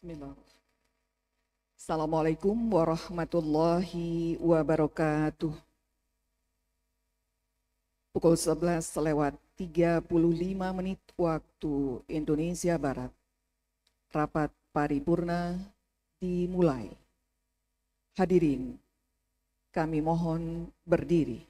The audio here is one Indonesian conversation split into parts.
Bismillah. Assalamualaikum warahmatullahi wabarakatuh. Pukul 11:35 waktu Indonesia Barat. Rapat paripurna dimulai. Hadirin, kami mohon berdiri.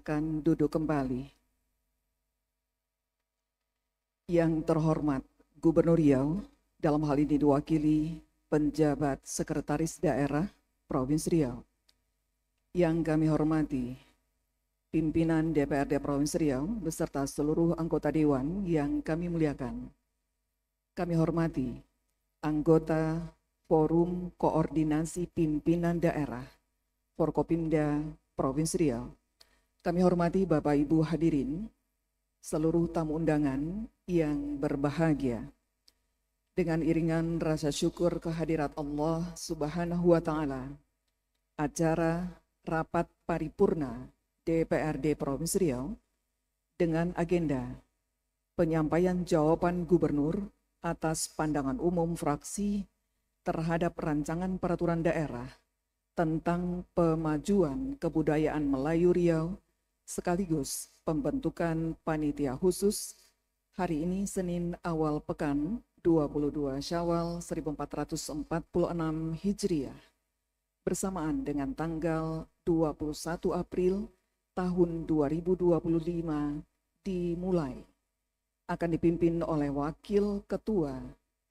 Silakan duduk kembali. Yang terhormat Gubernur Riau, dalam hal ini diwakili penjabat Sekretaris Daerah Provinsi Riau. Yang kami hormati pimpinan DPRD Provinsi Riau beserta seluruh anggota Dewan yang kami muliakan. Kami hormati anggota Forum Koordinasi Pimpinan Daerah Forkopimda Provinsi Riau. Kami hormati Bapak Ibu hadirin, seluruh tamu undangan yang berbahagia. Dengan iringan rasa syukur kehadirat Allah Subhanahu wa Ta'ala, acara rapat paripurna DPRD Provinsi Riau dengan agenda penyampaian jawaban Gubernur atas pandangan umum fraksi terhadap rancangan peraturan daerah tentang pemajuan kebudayaan Melayu Riau sekaligus pembentukan panitia khusus hari ini Senin awal pekan 22 Syawal 1446 Hijriah bersamaan dengan tanggal 21 April tahun 2025 dimulai. Akan dipimpin oleh Wakil Ketua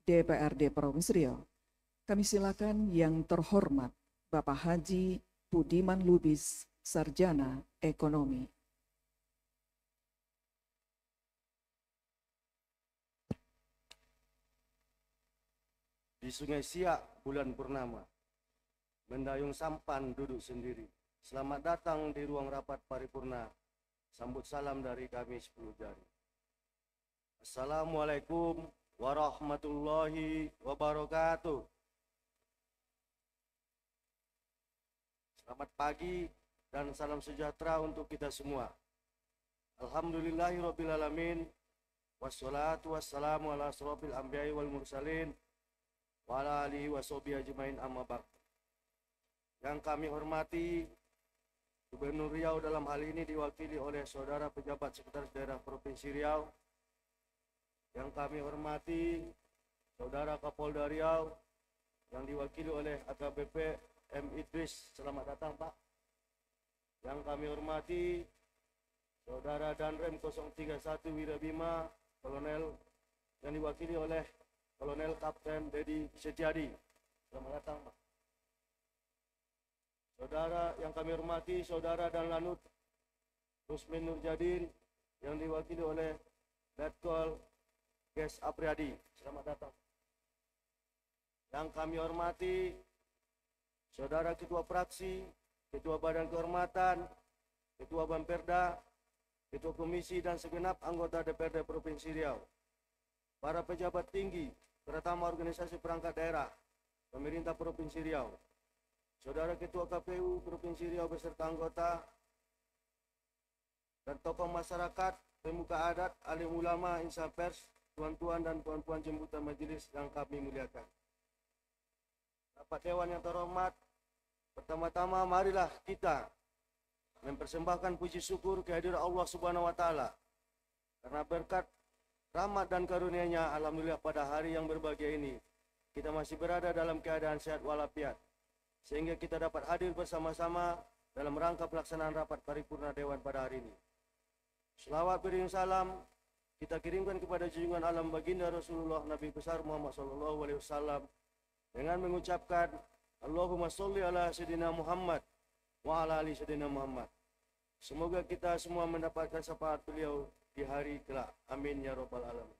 DPRD Provinsi Riau. Kami silakan yang terhormat Bapak Haji Budiman Lubis, Sarjana Ekonomi. Di Sungai Siak bulan purnama, mendayung sampan duduk sendiri. Selamat datang di ruang rapat paripurna. Sambut salam dari kami 10 jari. Assalamualaikum warahmatullahi wabarakatuh. Selamat pagi dan salam sejahtera untuk kita semua. Alhamdulillahirrabbilalamin. Wassalatu wassalamu ala asrofil anbiya'i wal mursalin wa ala alihi wa sahbihi ajmain amma ba'd. Yang kami hormati Gubernur Riau dalam hal ini diwakili oleh Saudara Pejabat Sekretaris Daerah Provinsi Riau. Yang kami hormati Saudara Kapolda Riau yang diwakili oleh AKBP M. Idris. Selamat datang Pak. Yang kami hormati Saudara Danrem 031 Wirabima Kolonel yang diwakili oleh Kolonel Kapten Dedi Setiadi. Selamat datang Pak. Saudara yang kami hormati Saudara Dan Lanut Rusmin Nurjadin yang diwakili oleh Letkol Ges Apriadi. Selamat datang. Yang kami hormati Saudara Ketua Fraksi, Ketua Badan Kehormatan, Ketua Bamperda, Ketua Komisi dan segenap anggota DPRD Provinsi Riau. para pejabat tinggi, terutama organisasi perangkat daerah, pemerintah Provinsi Riau, Saudara Ketua KPU Provinsi Riau beserta anggota, dan tokoh masyarakat, pemuka adat, alim ulama, insan pers, tuan-tuan dan puan-puan jemputan majelis yang kami muliakan. Rapat Dewan yang terhormat, pertama-tama marilah kita mempersembahkan puji syukur kehadiran Allah Subhanahu wa taala karena berkat rahmat dan karunia-Nya, alhamdulillah pada hari yang berbahagia ini kita masih berada dalam keadaan sehat walafiat sehingga kita dapat hadir bersama-sama dalam rangka pelaksanaan rapat paripurna Dewan pada hari ini. Selawat beriring salam kita kirimkan kepada junjungan alam baginda Rasulullah Nabi besar Muhammad SAW dengan mengucapkan Allahumma sholli ala sayyidina Muhammad wa ala ali sayyidina Muhammad. Semoga kita semua mendapatkan syafaat beliau di hari kelak. Amin ya rabbal alamin.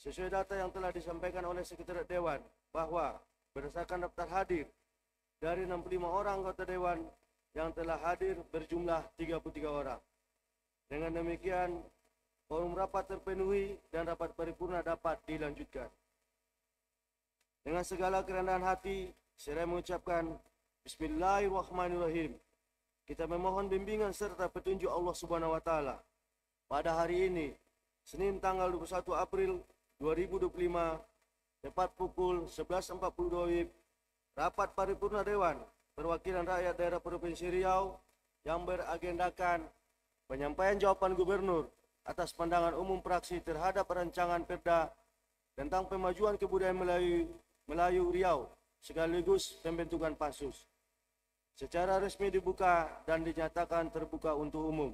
Sesuai data yang telah disampaikan oleh Sekretariat Dewan bahwa berdasarkan daftar hadir dari 65 orang anggota Dewan yang telah hadir berjumlah 33 orang. Dengan demikian, forum rapat terpenuhi dan rapat paripurna dapat dilanjutkan. Dengan segala kerendahan hati, saya mengucapkan Bismillahirrahmanirrahim. Kita memohon bimbingan serta petunjuk Allah Subhanahu wa taala. Pada hari ini, Senin tanggal 21 April 2025, tepat pukul 11.42 WIB, rapat paripurna Dewan Perwakilan Rakyat Daerah Provinsi Riau yang beragendakan penyampaian jawaban Gubernur atas pandangan umum fraksi terhadap rancangan Perda tentang pemajuan kebudayaan Melayu Riau sekaligus pembentukan Pansus secara resmi dibuka dan dinyatakan terbuka untuk umum.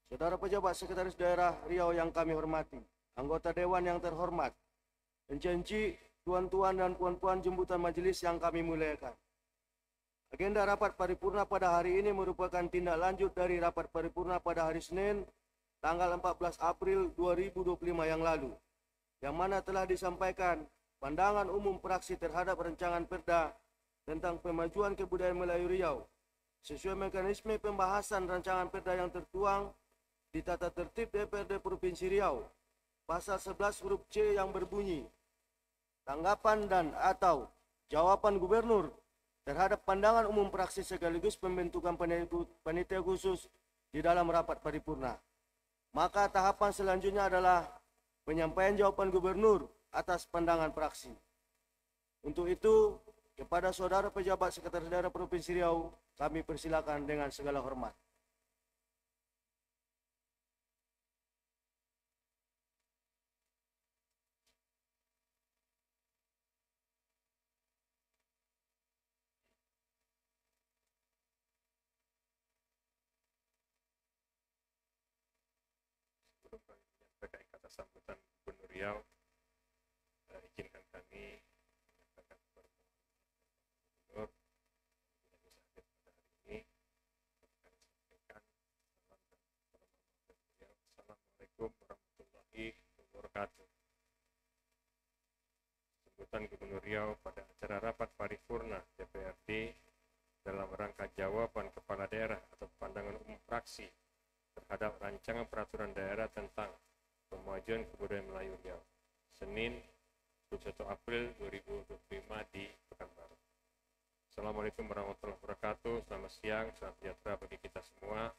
Saudara pejabat Sekretaris Daerah Riau yang kami hormati, anggota Dewan yang terhormat, penjanji, tuan-tuan dan puan-puan jemputan majelis yang kami muliakan. Agenda rapat paripurna pada hari ini merupakan tindak lanjut dari rapat paripurna pada hari Senin, tanggal 14 April 2025 yang lalu, yang mana telah disampaikan pandangan umum fraksi terhadap rancangan Perda tentang pemajuan kebudayaan Melayu Riau sesuai mekanisme pembahasan rancangan Perda yang tertuang di tata tertib DPRD Provinsi Riau pasal 11 huruf C yang berbunyi tanggapan dan atau jawaban Gubernur terhadap pandangan umum fraksi sekaligus pembentukan panitia khusus di dalam rapat paripurna. Maka tahapan selanjutnya adalah penyampaian jawaban Gubernur atas pandangan fraksi. Untuk itu, kepada saudara pejabat Sekretaris Daerah Provinsi Riau, kami persilakan dengan segala hormat. Sebelum kami menyampaikan kata sambutan Gubernur Riau, izinkan kami menyampaikan kepada Gubernur yang bisa hadir pada hari ini. Kami sampaikan salam dan hormat beliau. Assalamualaikum warahmatullahi wabarakatuh. Sambutan Gubernur Riau pada acara rapat paripurna DPRD dalam rangka jawaban kepala daerah atau pandangan umum fraksi terhadap rancangan peraturan daerah tentang pemajuan kebudayaan Melayu Riau, Senin 21 April 2025 di Pekanbaru. Assalamualaikum warahmatullahi wabarakatuh. Selamat siang, salam sejahtera bagi kita semua.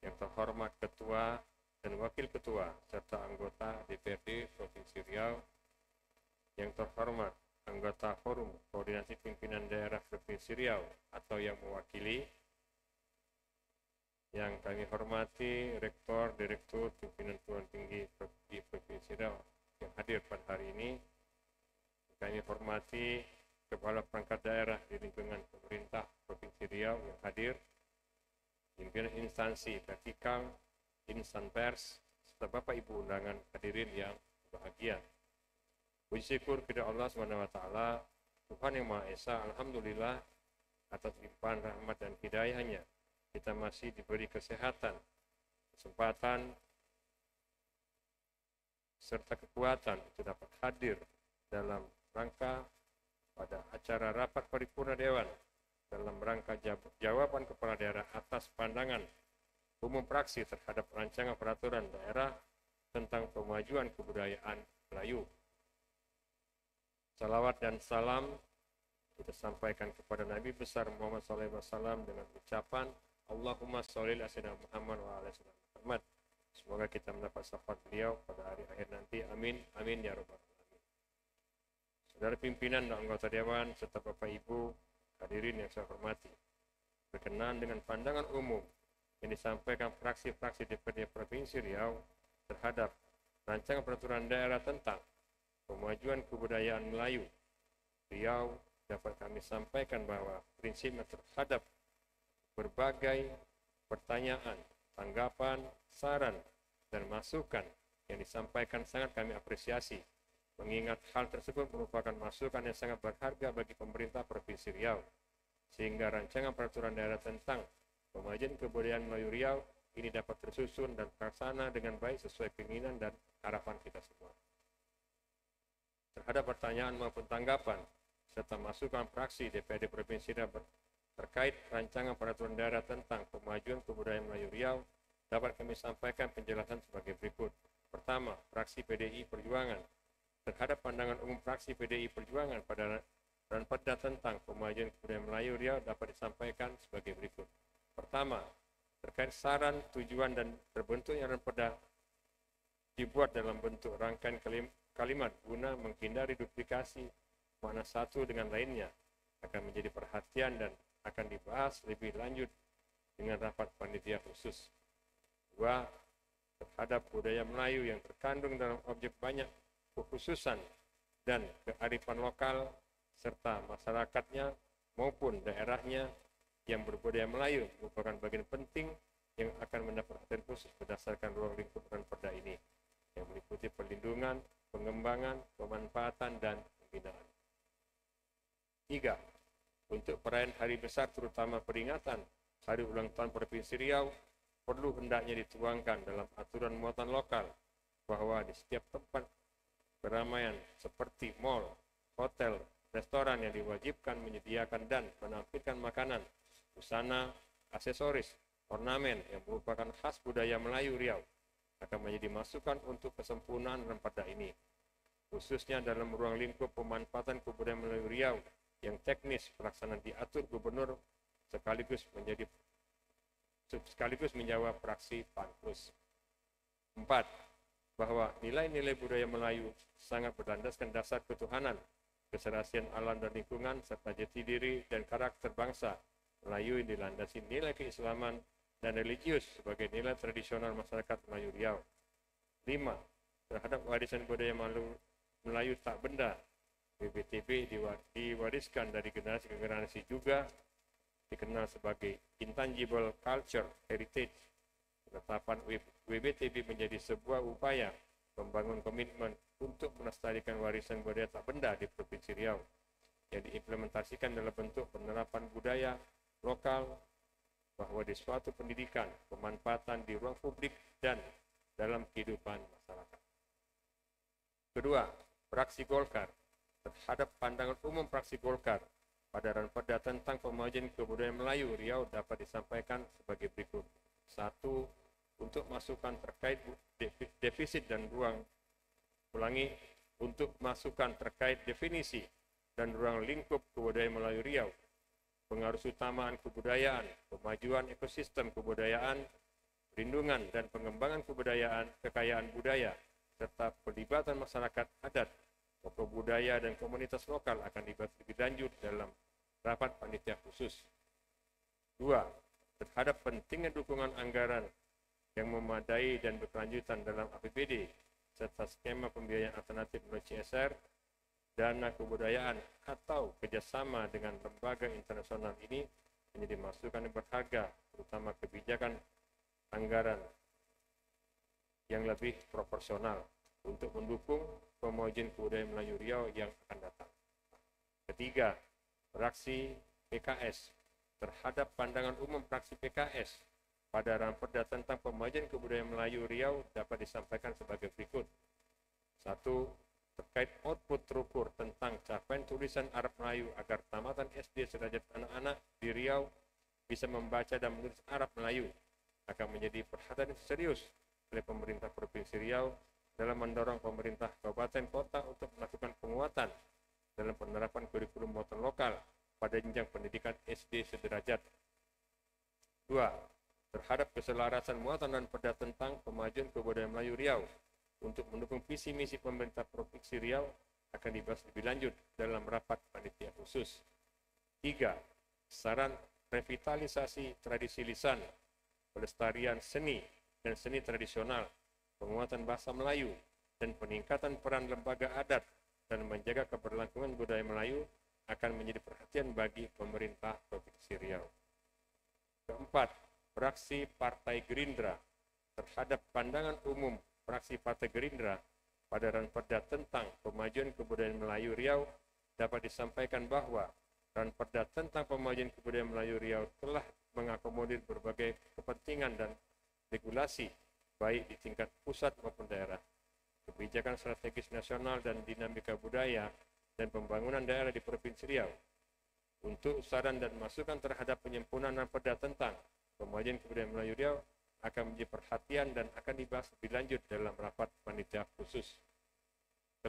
Yang terhormat Ketua dan Wakil Ketua serta anggota DPRD Provinsi Riau, yang terhormat anggota Forum Koordinasi Pimpinan Daerah Provinsi Riau atau yang mewakili, yang kami hormati Rektor, Direktur, Pimpinan Perguruan Tinggi di Provinsi Riau yang hadir pada hari ini, kami hormati Kepala Perangkat Daerah di lingkungan pemerintah Provinsi Riau yang hadir, pimpinan instansi vertikal, insan pers, serta Bapak Ibu undangan hadirin yang bahagia. Puji syukur kepada Allah SWT, Tuhan Yang Maha Esa, alhamdulillah atas limpahan rahmat dan hidayahnya kita masih diberi kesehatan, kesempatan, serta kekuatan untuk dapat hadir dalam rangka pada acara rapat paripurna Dewan dalam rangka jawaban kepala daerah atas pandangan umum praksi terhadap rancangan peraturan daerah tentang pemajuan kebudayaan Melayu. Salawat dan salam kita sampaikan kepada Nabi besar Muhammad SAW dengan ucapan Allahumma sholli ala sayyidina Muhammad wa ala sayyidina Muhammad. Semoga kita mendapat syafaat beliau pada hari akhir nanti. Amin. Amin ya rabbal alamin. Saudara pimpinan dan anggota dewan serta Bapak Ibu hadirin yang saya hormati, berkenaan dengan pandangan umum yang disampaikan fraksi-fraksi DPRD Provinsi Riau terhadap rancangan peraturan daerah tentang pemajuan kebudayaan Melayu Riau, dapat kami sampaikan bahwa prinsipnya terhadap berbagai pertanyaan, tanggapan, saran, dan masukan yang disampaikan sangat kami apresiasi, mengingat hal tersebut merupakan masukan yang sangat berharga bagi pemerintah Provinsi Riau, sehingga rancangan peraturan daerah tentang pemajuan kebudayaan Melayu Riau ini dapat tersusun dan terlaksana dengan baik sesuai keinginan dan harapan kita semua. Terhadap pertanyaan maupun tanggapan serta masukan fraksi DPRD Provinsi Riau terkait rancangan peraturan daerah tentang pemajuan kebudayaan Melayu Riau, dapat kami sampaikan penjelasan sebagai berikut. Pertama, fraksi PDI Perjuangan terhadap pandangan umum fraksi PDI Perjuangan pada ranperda tentang pemajuan kebudayaan Melayu Riau dapat disampaikan sebagai berikut. Pertama, terkait saran, tujuan dan terbentuknya ranperda dibuat dalam bentuk rangkaian kalimat guna menghindari duplikasi makna satu dengan lainnya akan menjadi perhatian dan akan dibahas lebih lanjut dengan rapat panitia khusus. Dua, terhadap budaya Melayu yang terkandung dalam objek banyak kekhususan dan kearifan lokal serta masyarakatnya maupun daerahnya yang berbudaya Melayu merupakan bagian penting yang akan mendapat perhatian khusus berdasarkan ruang lingkup ranperda ini yang meliputi perlindungan, pengembangan, pemanfaatan, dan pembinaan. 3. Untuk perayaan hari besar terutama peringatan Hari Ulang Tahun Provinsi Riau perlu hendaknya dituangkan dalam aturan muatan lokal bahwa di setiap tempat keramaian seperti mal, hotel, restoran yang diwajibkan menyediakan dan menampilkan makanan, busana, aksesoris, ornamen yang merupakan khas budaya Melayu Riau akan menjadi masukan untuk kesempurnaan ranperda ini, khususnya dalam ruang lingkup pemanfaatan kebudayaan Melayu Riau yang teknis pelaksanaan diatur gubernur sekaligus menjawab fraksi PAN+. 4. Bahwa nilai-nilai budaya Melayu sangat berlandaskan dasar ketuhanan, keserasian alam dan lingkungan, serta jati diri dan karakter bangsa Melayu yang dilandasi nilai keislaman dan religius sebagai nilai tradisional masyarakat Melayu Riau. 5. Terhadap warisan budaya Melayu tak benda, WBTB diwariskan dari generasi ke generasi juga dikenal sebagai Intangible Culture Heritage. Penetapan WBTB menjadi sebuah upaya membangun komitmen untuk melestarikan warisan budaya tak benda di Provinsi Riau yang diimplementasikan dalam bentuk penerapan budaya lokal bahwa di suatu pendidikan, pemanfaatan di ruang publik dan dalam kehidupan masyarakat. Kedua, fraksi Golkar terhadap pandangan umum fraksi Golkar pada ranperda tentang pemajuan kebudayaan Melayu Riau dapat disampaikan sebagai berikut. 1. Untuk masukan terkait defisit dan untuk masukan terkait definisi dan ruang lingkup kebudayaan Melayu Riau, pengaruh utamaan kebudayaan, pemajuan ekosistem kebudayaan, perlindungan dan pengembangan kekayaan budaya, serta pelibatan masyarakat adat, tokoh budaya dan komunitas lokal akan dibahas lebih lanjut dalam rapat panitia khusus. 2. Terhadap pentingnya dukungan anggaran yang memadai dan berkelanjutan dalam APBD serta skema pembiayaan alternatif melalui CSR, dana kebudayaan atau kerjasama dengan lembaga internasional ini menjadi masukan yang berharga, terutama kebijakan anggaran yang lebih proporsional untuk mendukung pemajuan kebudayaan Melayu Riau yang akan datang. Ketiga, fraksi PKS terhadap pandangan umum fraksi PKS pada ranperda tentang pemajuan kebudayaan Melayu Riau dapat disampaikan sebagai berikut. 1. Terkait output terukur tentang capaian tulisan Arab Melayu agar tamatan SD sederajat anak-anak di Riau bisa membaca dan menulis Arab Melayu akan menjadi perhatian serius oleh pemerintah Provinsi Riau dalam mendorong pemerintah kabupaten kota untuk melakukan penguatan dalam penerapan kurikulum muatan lokal pada jenjang pendidikan SD sederajat. 2. Terhadap keselarasan muatan dan perda tentang pemajuan kebudayaan Melayu Riau untuk mendukung visi misi pemerintah Provinsi Riau akan dibahas lebih lanjut dalam rapat panitia khusus. 3. Saran revitalisasi tradisi lisan, pelestarian seni dan seni tradisional, penguatan bahasa Melayu, dan peningkatan peran lembaga adat dan menjaga keberlangsungan budaya Melayu akan menjadi perhatian bagi pemerintah Provinsi Riau. 4. Fraksi Partai Gerindra terhadap pandangan umum fraksi Partai Gerindra pada Ranperda tentang pemajuan kebudayaan Melayu Riau dapat disampaikan bahwa Ranperda tentang pemajuan kebudayaan Melayu Riau telah mengakomodir berbagai kepentingan dan regulasi baik di tingkat pusat maupun daerah, kebijakan strategis nasional dan dinamika budaya dan pembangunan daerah di Provinsi Riau. Untuk saran dan masukan terhadap penyempurnaan Ranperda tentang pemajuan kebudayaan Melayu Riau akan menjadi perhatian dan akan dibahas lebih lanjut dalam rapat panitia khusus. 5.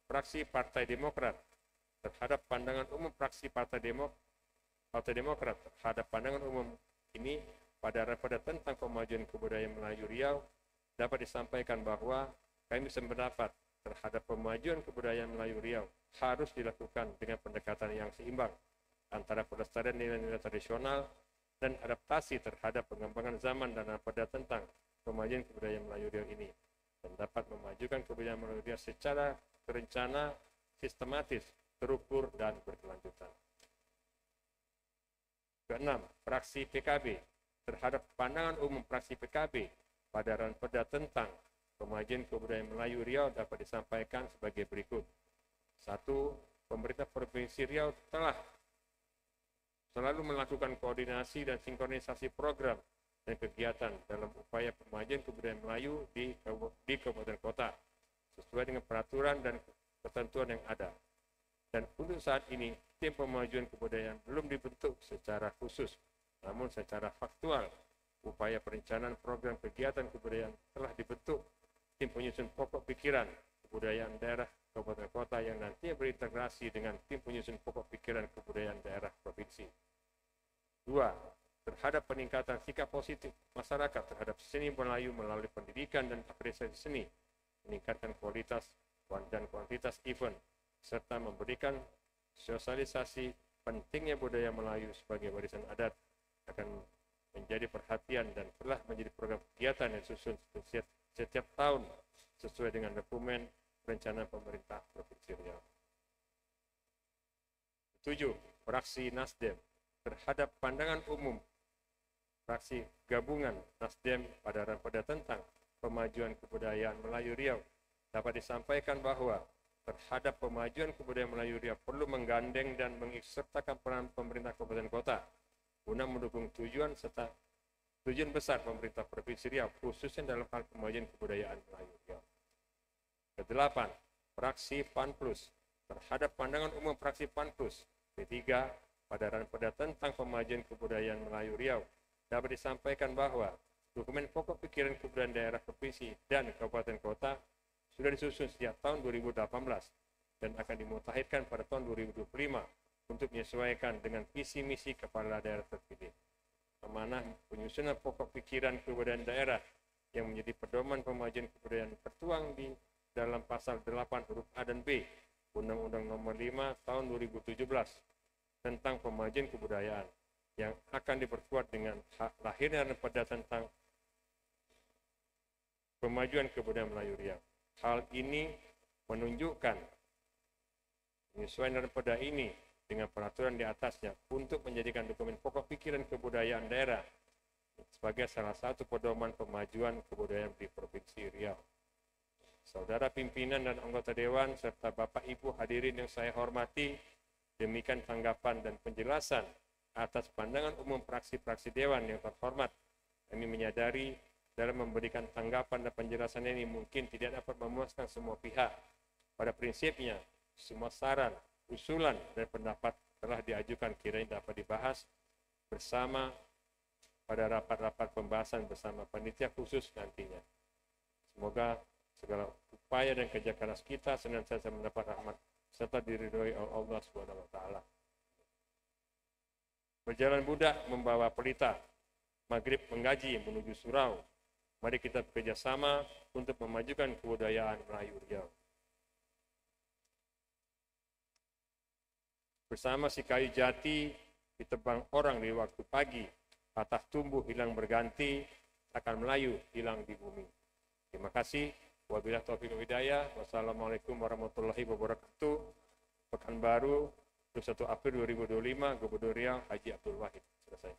Fraksi Partai Demokrat terhadap pandangan umum fraksi Partai Demokrat terhadap pandangan umum ini pada Ranperda tentang pemajuan kebudayaan Melayu Riau dapat disampaikan bahwa kami sependapat terhadap pemajuan kebudayaan Melayu Riau harus dilakukan dengan pendekatan yang seimbang antara pelestarian nilai-nilai tradisional dan adaptasi terhadap pengembangan zaman dan Ranperda tentang pemajuan kebudayaan Melayu Riau ini dan dapat memajukan kebudayaan Melayu Riau secara terencana, sistematis, terukur, dan berkelanjutan. 6. Fraksi PKB terhadap pandangan umum fraksi PKB pada Ranperda tentang pemajuan kebudayaan Melayu Riau dapat disampaikan sebagai berikut. 1. Pemerintah Provinsi Riau telah selalu melakukan koordinasi dan sinkronisasi program dan kegiatan dalam upaya pemajuan kebudayaan Melayu di kabupaten kota sesuai dengan peraturan dan ketentuan yang ada. Dan untuk saat ini, tim pemajuan kebudayaan belum dibentuk secara khusus, namun secara faktual, upaya perencanaan program kegiatan kebudayaan telah dibentuk tim penyusun pokok pikiran kebudayaan daerah kabupaten kota yang nantinya berintegrasi dengan tim penyusun pokok pikiran kebudayaan daerah provinsi. 2. Terhadap peningkatan sikap positif masyarakat terhadap seni Melayu melalui pendidikan dan apresiasi seni, meningkatkan kualitas dan kuantitas event, serta memberikan sosialisasi pentingnya budaya Melayu sebagai warisan adat akan menjadi perhatian dan telah menjadi program kegiatan yang susun setiap tahun sesuai dengan dokumen rencana pemerintah Provinsi Riau. 7. Fraksi Nasdem terhadap pandangan umum fraksi gabungan Nasdem pada Ranperda tentang pemajuan kebudayaan Melayu Riau dapat disampaikan bahwa terhadap pemajuan kebudayaan Melayu Riau perlu menggandeng dan mengikutsertakan peran pemerintah kabupaten kota guna mendukung tujuan besar pemerintah Provinsi Riau khususnya dalam hal pemajuan kebudayaan Melayu Riau. 8. Fraksi PAN Plus terhadap pandangan umum fraksi PAN Plus P3 pada Ranperda tentang pemajuan kebudayaan Melayu Riau dapat disampaikan bahwa dokumen pokok pikiran kebudayaan daerah provinsi dan kabupaten kota sudah disusun sejak tahun 2018 dan akan dimutakhirkan pada tahun 2025 untuk menyesuaikan dengan visi misi kepala daerah terpilih. Amanah penyusunan pokok pikiran kebudayaan daerah yang menjadi pedoman pemajuan kebudayaan tertuang di dalam pasal 8 huruf A dan B Undang-Undang Nomor 5 Tahun 2017 tentang pemajuan kebudayaan yang akan diperkuat dengan lahirnya Ranperda tentang pemajuan kebudayaan Melayu Riau. Hal ini menunjukkan penyesuaian Ranperda ini dengan peraturan di atasnya untuk menjadikan dokumen pokok pikiran kebudayaan daerah sebagai salah satu pedoman pemajuan kebudayaan di Provinsi Riau. Saudara pimpinan dan anggota Dewan serta Bapak Ibu hadirin yang saya hormati, demikian tanggapan dan penjelasan atas pandangan umum fraksi-fraksi Dewan yang terhormat. Kami menyadari dalam memberikan tanggapan dan penjelasan ini mungkin tidak dapat memuaskan semua pihak. Pada prinsipnya, semua saran, usulan, dan pendapat telah diajukan kiranya dapat dibahas bersama pada rapat-rapat pembahasan bersama panitia khusus nantinya. Semoga segala upaya dan kerja keras kita senantiasa mendapat rahmat serta diridhoi oleh Allah Subhanahu wa taala. Berjalan budak membawa pelita, maghrib menggaji menuju surau. Mari kita bekerja sama untuk memajukan kebudayaan Melayu Riau. Bersama si kayu jati ditebang orang di waktu pagi, patah tumbuh hilang berganti, akan Melayu hilang di bumi. Terima kasih. Wabillahi taufiq wal hidayah. Wassalamualaikum warahmatullahi wabarakatuh. Pekanbaru 21 April 2025, Gubernur Riau Haji Abdul Wahid. Selesai.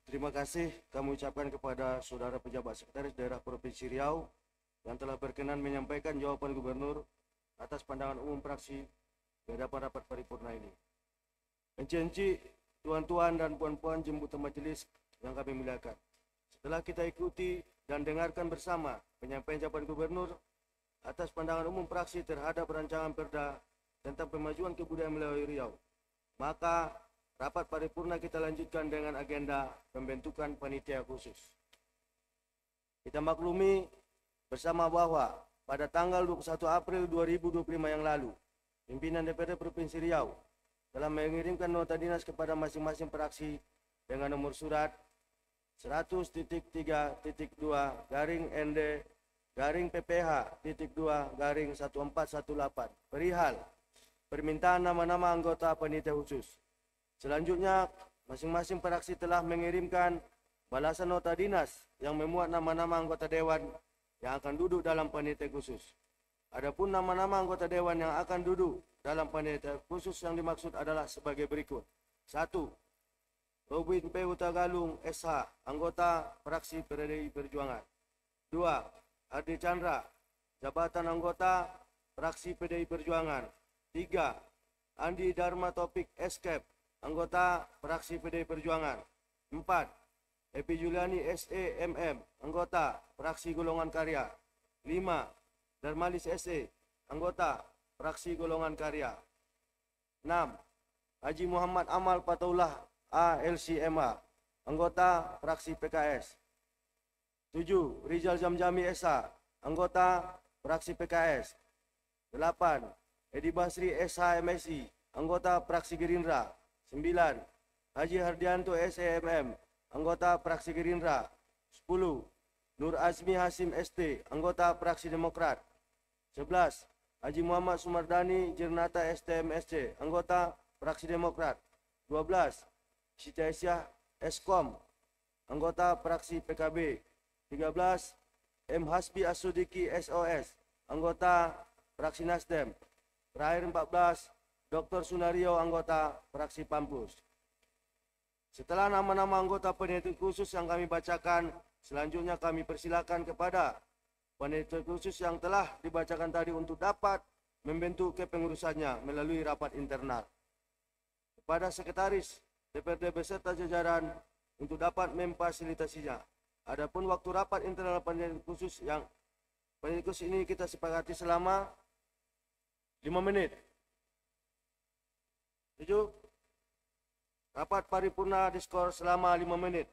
Terima kasih kami ucapkan kepada Saudara Pejabat Sekretaris Daerah Provinsi Riau yang telah berkenan menyampaikan jawaban Gubernur atas pandangan umum fraksi di hadapan rapat paripurna ini. Encik-encik, tuan-tuan dan puan-puan jemputan majelis yang kami muliakan. Setelah kita ikuti dan dengarkan bersama penyampaian jawaban Gubernur atas pandangan umum fraksi terhadap rancangan perda tentang pemajuan kebudayaan Melayu Riau, maka rapat paripurna kita lanjutkan dengan agenda pembentukan panitia khusus. Kita maklumi bersama bahwa pada tanggal 21 April 2025 yang lalu, pimpinan DPRD Provinsi Riau telah mengirimkan nota dinas kepada masing-masing fraksi dengan nomor surat 100.3.ND-PPH.2-1418 perihal permintaan nama-nama anggota panitia khusus. Selanjutnya, masing-masing fraksi telah mengirimkan balasan nota dinas yang memuat nama-nama anggota dewan yang akan duduk dalam panitia khusus. Adapun nama-nama anggota dewan yang akan duduk dalam panitia khusus yang dimaksud adalah sebagai berikut. 1. Robin P. Hutagalung, SH, anggota fraksi PDI Perjuangan. 2. Ardi Chandra, jabatan anggota fraksi PDI Perjuangan. 3. Andi Dharma Topik, Escape, anggota fraksi PDI Perjuangan. 4. Epi Juliani SEMM, anggota fraksi Golongan Karya. 5. Darmalis SE, anggota fraksi Golongan Karya. 6. Haji Muhammad Amal Pataullah ALCMA, anggota fraksi PKS. 7. Rizal Jamjami SH, anggota fraksi PKS. 8. Edi Basri SH MSI, anggota fraksi Gerindra. 9. Haji Hardianto SEMM, anggota fraksi Gerindra. 10. Nur Azmi Hasim ST, anggota fraksi Demokrat. 11. Haji Muhammad Sumardani Jirnata STMSC, anggota fraksi Demokrat. 12. Siti Aisyah Eskom, anggota fraksi PKB. 13. M. Hasbi Asudiki SOS, anggota fraksi Nasdem. Terakhir 14. Dr. Sunario, anggota fraksi Pampus. Setelah nama-nama anggota panitia khusus yang kami bacakan, selanjutnya kami persilakan kepada panitia khusus yang telah dibacakan tadi untuk dapat membentuk kepengurusannya melalui rapat internal. Kepada Sekretaris DPRD beserta jajaran untuk dapat memfasilitasinya. Adapun waktu rapat internal panitia khusus ini kita sepakati selama 5 menit. 7. Rapat paripurna diskor selama 5 menit.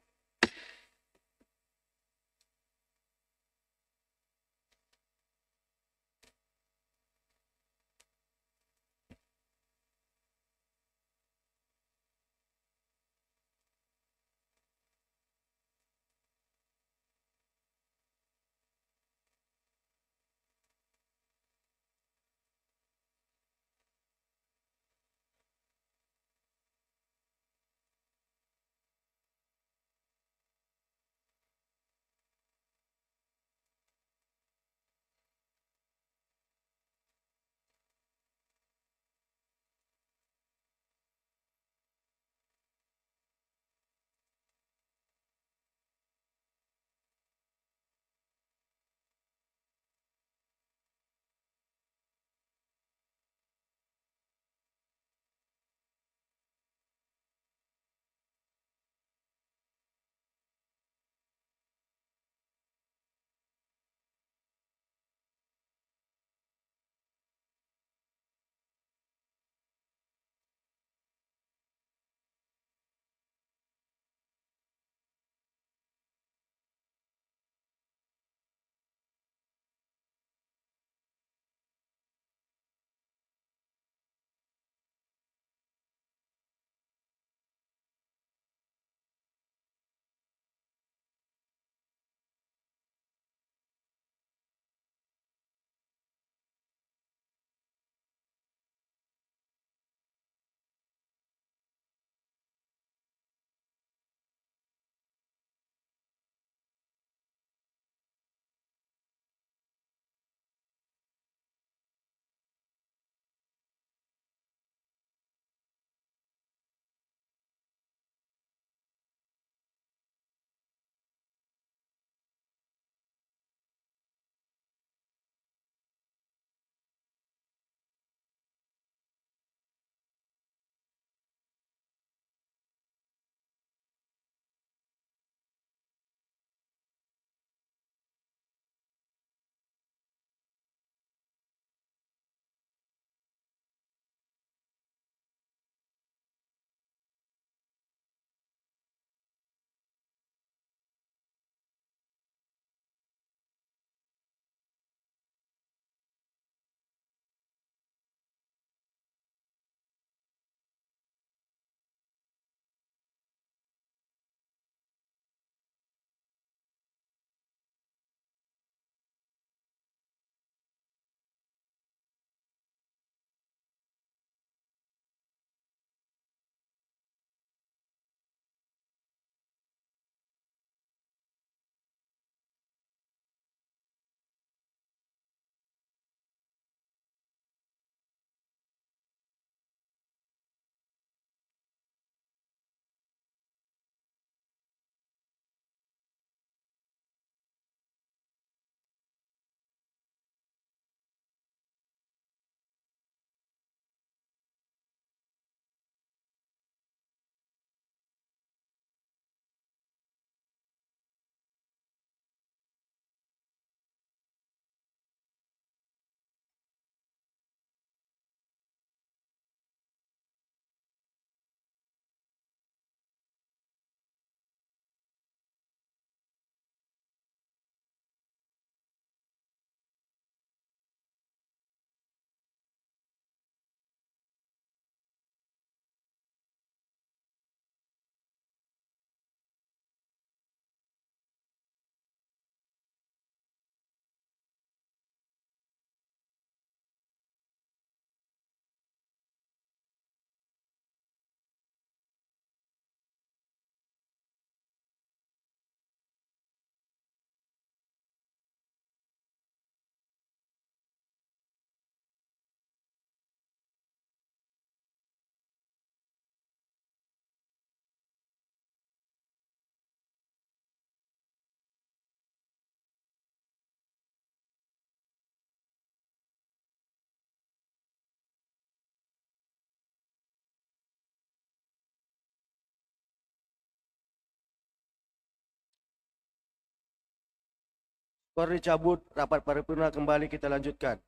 Kor dicabut, rapat paripurna kembali kita lanjutkan.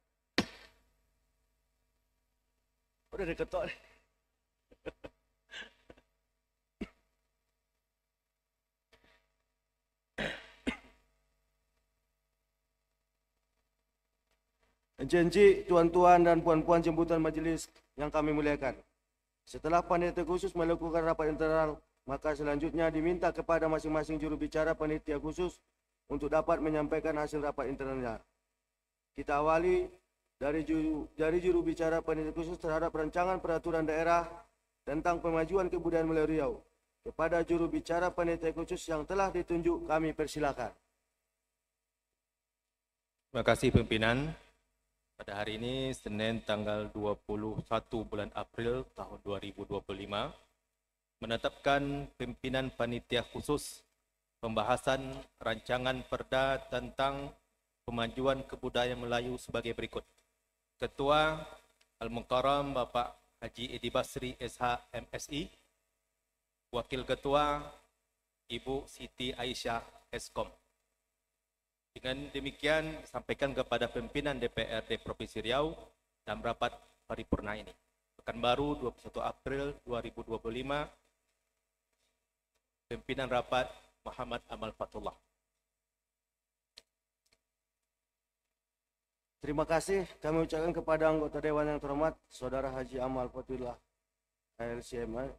Udah diketok nih. Janji tuan-tuan dan puan-puan jemputan majelis yang kami muliakan. Setelah panitia khusus melakukan rapat internal, maka selanjutnya diminta kepada masing-masing juru bicara panitia khusus untuk dapat menyampaikan hasil rapat internalnya. Kita awali dari juru bicara panitia khusus terhadap rancangan peraturan daerah tentang pemajuan kebudayaan melalui Riau. Kepada juru bicara panitia khusus yang telah ditunjuk, kami persilakan. Terima kasih pimpinan. Pada hari ini, Senin tanggal 21 bulan April tahun 2025, menetapkan pimpinan panitia khusus pembahasan rancangan perda tentang pemajuan kebudayaan Melayu sebagai berikut. Ketua Al-Mukarram Bapak Haji Edi Basri SH MSI, Wakil Ketua Ibu Siti Aisyah Eskom. Dengan demikian, disampaikan kepada pimpinan DPRD Provinsi Riau dalam rapat paripurna ini. Pekanbaru 21 April 2025, pimpinan rapat Muhammad Amal Fatullah. Terima kasih kami ucapkan kepada anggota Dewan yang terhormat, Saudara Haji Amal Fatullah ALCM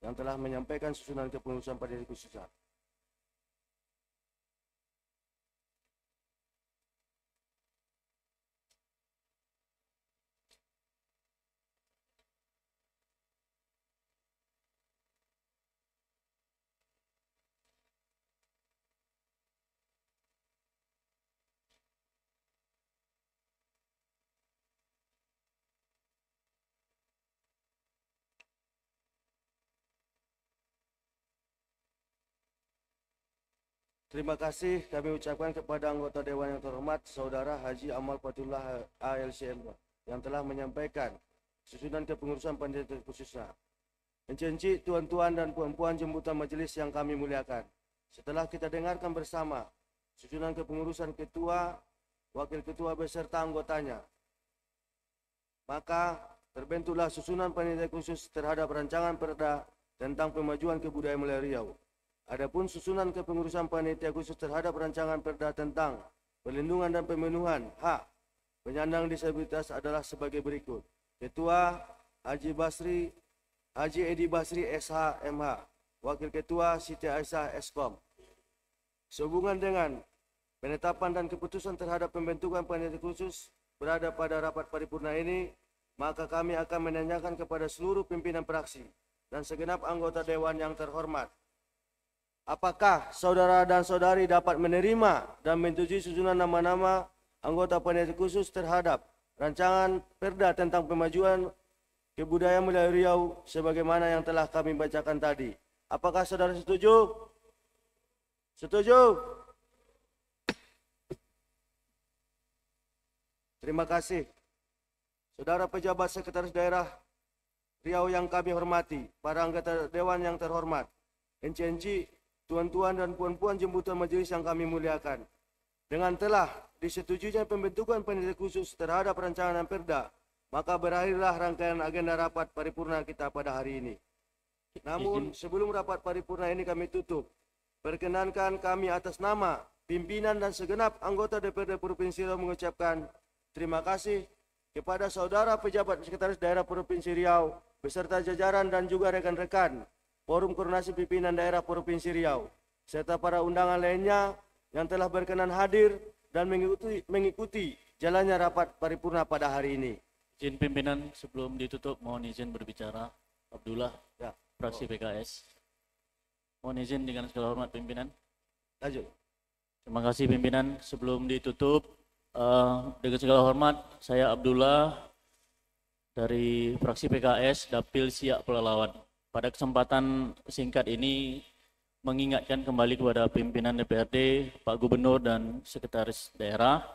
yang telah menyampaikan susunan kepengurusan panitia khususnya. Terima kasih kami ucapkan kepada anggota Dewan yang terhormat, Saudara Haji Amal Fatullah ALCM yang telah menyampaikan susunan kepengurusan panitia khususnya. Mencenci tuan-tuan dan puan-puan jemputan majelis yang kami muliakan. Setelah kita dengarkan bersama susunan kepengurusan ketua, wakil ketua beserta anggotanya, maka terbentuklah susunan panitia khusus terhadap rancangan perda tentang pemajuan kebudayaan Melayu Riau. Adapun susunan kepengurusan panitia khusus terhadap rancangan perda tentang perlindungan dan pemenuhan hak penyandang disabilitas adalah sebagai berikut. Ketua Haji Edi Basri SH MH, Wakil Ketua Siti Aisyah Eskom. Sehubungan dengan penetapan dan keputusan terhadap pembentukan panitia khusus berada pada rapat paripurna ini, maka kami akan menanyakan kepada seluruh pimpinan fraksi dan segenap anggota Dewan yang terhormat, apakah saudara dan saudari dapat menerima dan menyetujui susunan nama-nama anggota panitia khusus terhadap rancangan perda tentang pemajuan kebudayaan Melayu Riau sebagaimana yang telah kami bacakan tadi. Apakah saudara setuju? Setuju? Terima kasih. Saudara pejabat sekretaris daerah Riau yang kami hormati, para anggota Dewan yang terhormat, NCNC, tuan-tuan dan puan-puan jemputan majelis yang kami muliakan. Dengan telah disetujuinya pembentukan panitia khusus terhadap rancangan perda, maka berakhirlah rangkaian agenda rapat paripurna kita pada hari ini. Namun sebelum rapat paripurna ini kami tutup, perkenankan kami atas nama pimpinan dan segenap anggota DPRD Provinsi Riau mengucapkan terima kasih kepada saudara pejabat sekretaris daerah Provinsi Riau beserta jajaran dan juga rekan-rekan Forum Koordinasi Pimpinan Daerah Provinsi Riau, serta para undangan lainnya yang telah berkenan hadir dan mengikuti jalannya rapat paripurna pada hari ini. Izin pimpinan sebelum ditutup, mohon izin berbicara. Abdullah, Ya. fraksi PKS. Mohon izin dengan segala hormat pimpinan. Lanjut. Terima kasih pimpinan. Sebelum ditutup, dengan segala hormat, saya Abdullah dari fraksi PKS Dapil Siak Pelalawan. Pada kesempatan singkat ini mengingatkan kembali kepada pimpinan DPRD, Pak Gubernur dan Sekretaris Daerah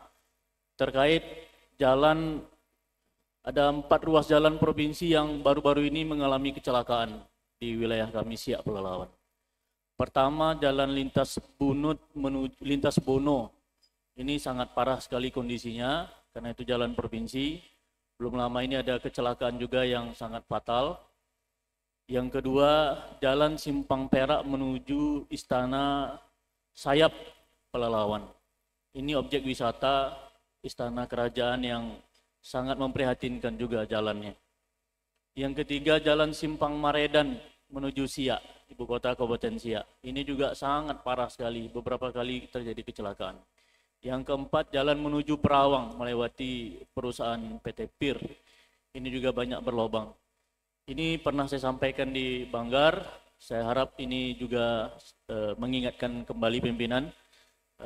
terkait jalan, ada 4 ruas jalan provinsi yang baru-baru ini mengalami kecelakaan di wilayah kami Siak Pelalawan. Pertama, jalan lintas Bunut menuju lintas Bono Ini sangat parah sekali kondisinya, karena itu jalan provinsi. Belum lama ini ada kecelakaan juga yang sangat fatal. Yang kedua, jalan Simpang Perak menuju Istana Sayap Pelalawan. Ini objek wisata Istana Kerajaan yang sangat memprihatinkan juga jalannya. Yang ketiga, jalan Simpang Maredan menuju Siak, ibu kota Kabupaten Siak. Ini juga sangat parah sekali, beberapa kali terjadi kecelakaan. Yang keempat, jalan menuju Perawang melewati perusahaan PT PIR. Ini juga banyak berlobang. Ini pernah saya sampaikan di Banggar. Saya harap ini juga mengingatkan kembali pimpinan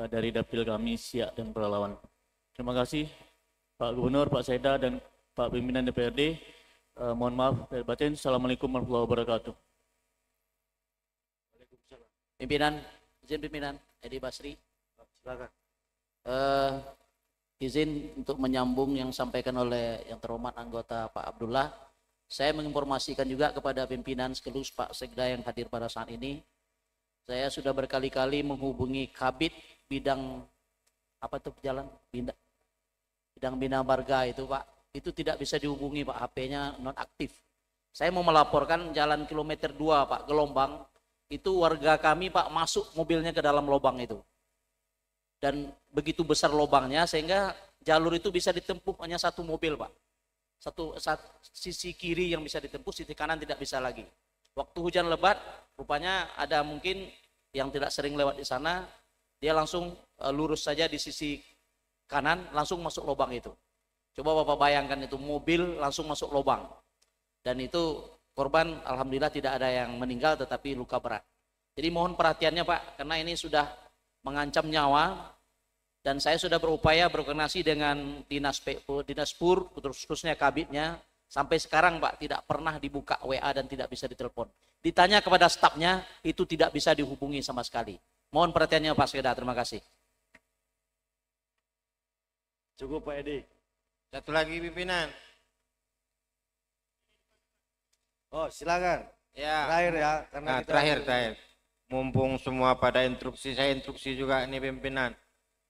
dari dapil kami Siak dan Pelalawan. Terima kasih Pak Gubernur, Pak Seda, dan Pak Pimpinan DPRD. Mohon maaf lahir batin. Assalamualaikum warahmatullahi wabarakatuh. Pimpinan, izin pimpinan, Edi Basri. Silakan. Izin untuk menyambung yang disampaikan oleh yang terhormat anggota Pak Abdullah. Saya menginformasikan juga kepada pimpinan sekaligus Pak Sekda yang hadir pada saat ini. Saya sudah berkali-kali menghubungi Kabid bidang apa itu jalan bidang Bina Marga itu Pak. Itu tidak bisa dihubungi Pak, HP-nya non aktif. Saya mau melaporkan jalan kilometer 2 Pak, Gelombang. Itu warga kami Pak masuk mobilnya ke dalam lubang itu. Dan begitu besar lubangnya sehingga jalur itu bisa ditempuh hanya satu mobil Pak. Satu sisi kiri yang bisa ditempuh, sisi kanan tidak bisa lagi. Waktu hujan lebat, rupanya ada mungkin yang tidak sering lewat di sana, dia langsung lurus saja di sisi kanan, langsung masuk lubang itu. Coba Bapak bayangkan itu, mobil langsung masuk lubang. Dan itu korban alhamdulillah tidak ada yang meninggal tetapi luka berat. Jadi mohon perhatiannya Pak, karena ini sudah mengancam nyawa. Dan saya sudah berupaya berkoordinasi dengan Dinas PUR, khususnya Kabidnya. Sampai sekarang Pak tidak pernah dibuka WA dan tidak bisa ditelepon. Ditanya kepada stafnya, itu tidak bisa dihubungi sama sekali. Mohon perhatiannya Pak Sekda, terima kasih. Cukup Pak Edi. Satu lagi pimpinan. Oh silakan. Ya. Terakhir ya. Karena Nah, kita terakhir. Mumpung semua pada instruksi, saya instruksi juga ini pimpinan.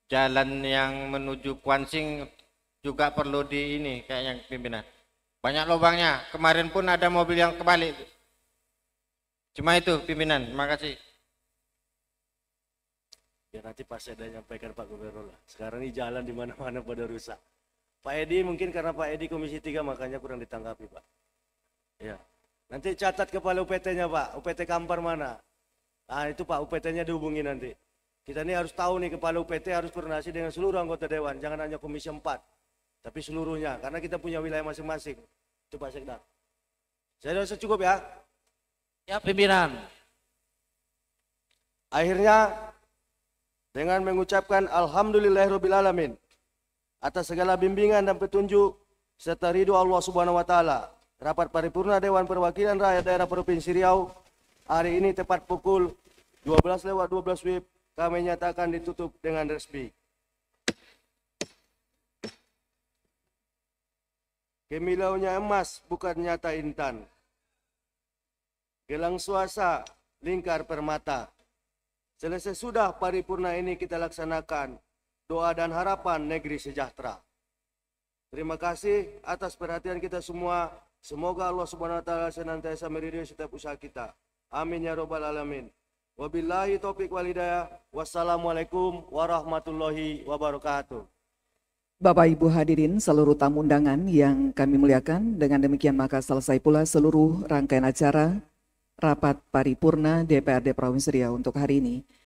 Jalan yang menuju Kuansing juga perlu di ini kayaknya pimpinan. Banyak lubangnya. Kemarin pun ada mobil yang kebalik. Cuma itu pimpinan. Terima kasih. Ya nanti Pak Seda nyampaikan Pak Gubernur lah. Sekarang ini jalan di mana-mana pada rusak. Pak Edi mungkin karena Pak Edi Komisi 3 makanya kurang ditanggapi Pak. Ya. Nanti catat kepala UPT-nya Pak. UPT Kampar mana? Nah itu Pak UPT-nya dihubungi nanti. Kita ini harus tahu nih kepala UPT harus koordinasi dengan seluruh anggota Dewan. Jangan hanya Komisi 4. Tapi seluruhnya. Karena kita punya wilayah masing-masing. Itu Pak Sekda. Saya rasa cukup ya. Ya pimpinan. Akhirnya dengan mengucapkan Alhamdulillahirrabbilalamin atas segala bimbingan dan petunjuk serta ridho Allah Subhanahu wa taala. Rapat paripurna Dewan Perwakilan Rakyat Daerah Provinsi Riau hari ini tepat pukul 12:12 WIB kami nyatakan ditutup dengan resmi. Kimilaunya emas bukan nyata intan. Gelang suasa lingkar permata. Selesai sudah paripurna ini kita laksanakan. Doa dan harapan negeri sejahtera. Terima kasih atas perhatian kita semua. Semoga Allah Subhanahu wa taala senantiasa meridhoi setiap usaha kita. Amin ya rabbal alamin. Wabillahi taufiq wal hidayah. Wassalamualaikum warahmatullahi wabarakatuh. Bapak Ibu hadirin seluruh tamu undangan yang kami muliakan, dengan demikian maka selesai pula seluruh rangkaian acara Rapat Paripurna DPRD Provinsi Riau untuk hari ini.